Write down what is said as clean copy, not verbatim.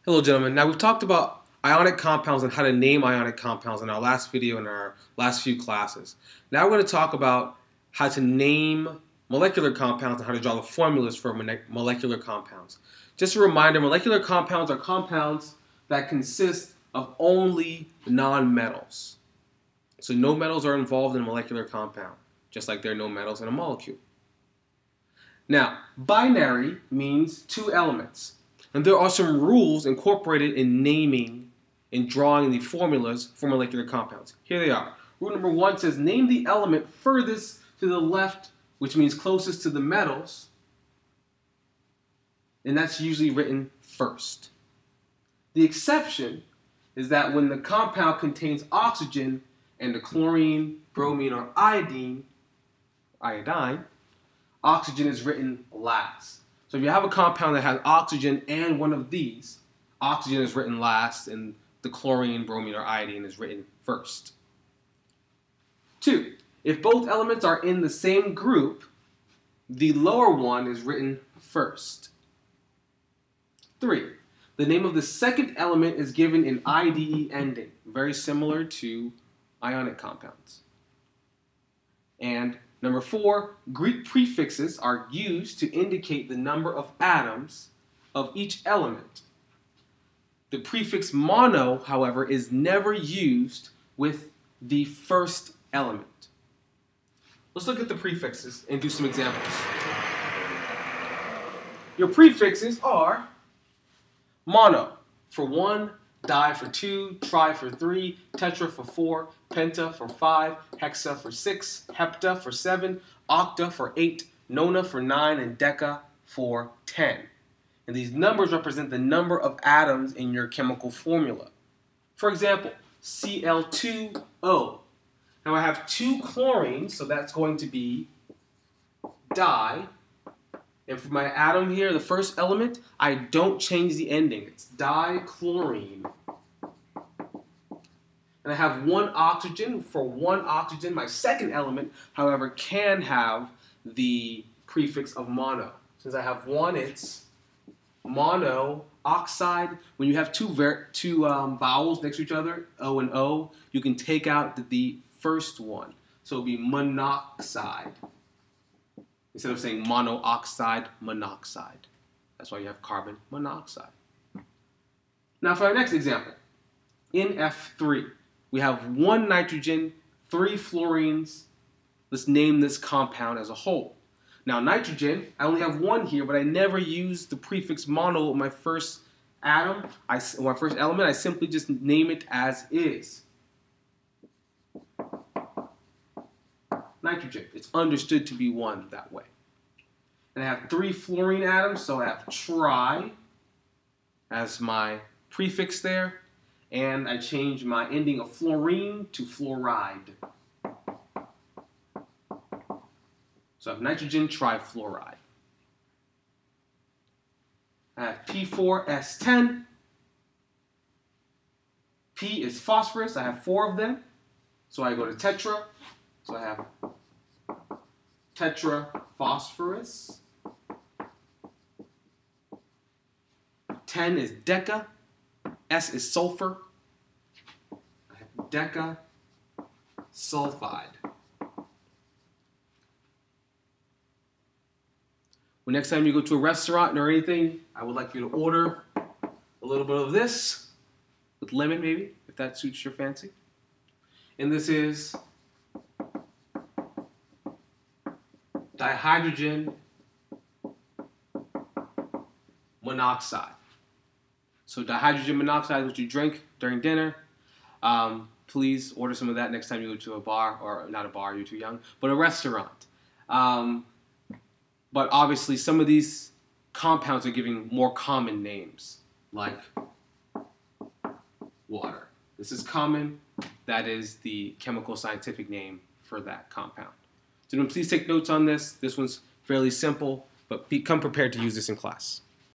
Hello, gentlemen. Now, we've talked about ionic compounds and how to name ionic compounds in our last video and our last few classes. Now we're going to talk about how to name molecular compounds and how to draw the formulas for molecular compounds. Just a reminder, molecular compounds are compounds that consist of only nonmetals. So no metals are involved in a molecular compound, just like there are no metals in a molecule. Now, binary means two elements. And there are some rules incorporated in naming and drawing the formulas for molecular compounds. Here they are. Rule number 1 says name the element furthest to the left, which means closest to the metals, and that's usually written first. The exception is that when the compound contains oxygen and the chlorine, bromine, or iodine, oxygen is written last. So if you have a compound that has oxygen and one of these, oxygen is written last and the chlorine, bromine, or iodine is written first. 2, if both elements are in the same group, the lower one is written first. 3, the name of the second element is given in IDE ending, very similar to ionic compounds. And number 4, Greek prefixes are used to indicate the number of atoms of each element. The prefix mono, however, is never used with the first element. Let's look at the prefixes and do some examples. Your prefixes are mono for 1, di for 2, tri for 3, tetra for 4, penta for 5, hexa for 6, hepta for 7, octa for 8, nona for 9, and deca for 10. And these numbers represent the number of atoms in your chemical formula. For example, Cl2O. Now I have 2 chlorines, so that's going to be di. And for my atom here, the first element, I don't change the ending. It's dichlorine. And I have 1 oxygen. For 1 oxygen, my second element, however, can have the prefix of mono. Since I have 1, it's monoxide. When you have two vowels next to each other, O and O, you can take out the first one. So it'll be monoxide. Instead of saying monoxide, monoxide. That's why you have carbon monoxide. Now for our next example, in F3, we have 1 nitrogen, 3 fluorines. Let's name this compound as a whole. Now nitrogen, I only have 1 here, but I never use the prefix mono with my first atom, my first element. I simply just name it as is. Nitrogen. It's understood to be 1 that way. And I have 3 fluorine atoms, so I have tri as my prefix there. And I change my ending of fluorine to fluoride. So I have nitrogen trifluoride. I have P4S10. P is phosphorus. I have 4 of them. So I go to tetra. So I have tetraphosphorus. 10 is deca. S is sulfur. I have deca sulfide. Well, next time you go to a restaurant or anything, I would like you to order a little bit of this with lemon, maybe, if that suits your fancy. And this is dihydrogen monoxide. So dihydrogen monoxide is what you drink during dinner. Please order some of that next time you go to a bar, or not a bar, you're too young, but a restaurant. But obviously some of these compounds are giving more common names, like water. This is common. That is the chemical scientific name for that compound. So please take notes on this. This one's fairly simple, but come prepared to use this in class.